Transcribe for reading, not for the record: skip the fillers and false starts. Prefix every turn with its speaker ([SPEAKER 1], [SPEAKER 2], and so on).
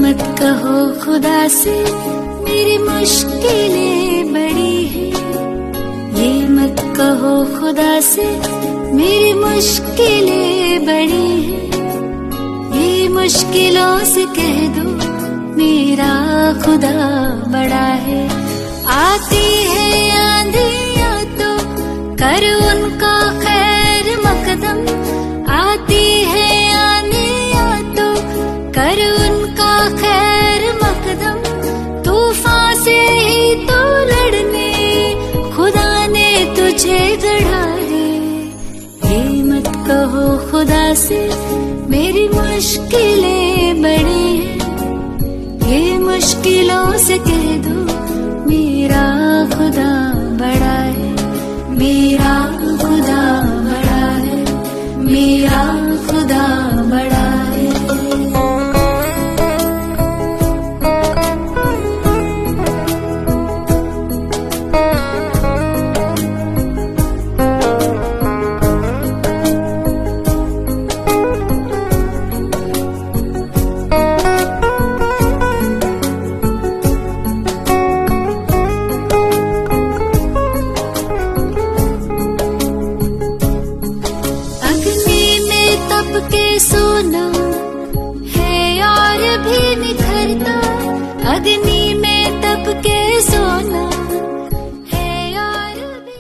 [SPEAKER 1] मत कहो खुदा से मेरी मुश्किलें बड़ी हैं, ये मत कहो खुदा से मेरी मुश्किलें बड़ी हैं, ये मुश्किलों से कह दो मेरा खुदा बड़ा है। आती है आंधियां तो कर उनका खैर मकदम, आती है आंधियां तो कर उनका खैर मकदम, तूफान से ही तो लड़ने खुदा ने तुझे गढ़ा है। ये मत कहो खुदा से मेरी मुश्किलें बड़ी हैं, ये मुश्किलों से कह दो मेरा खुदा बड़ा है, मेरा खुदा बड़ा है, मेरा खुदा बड़ा है। के सोना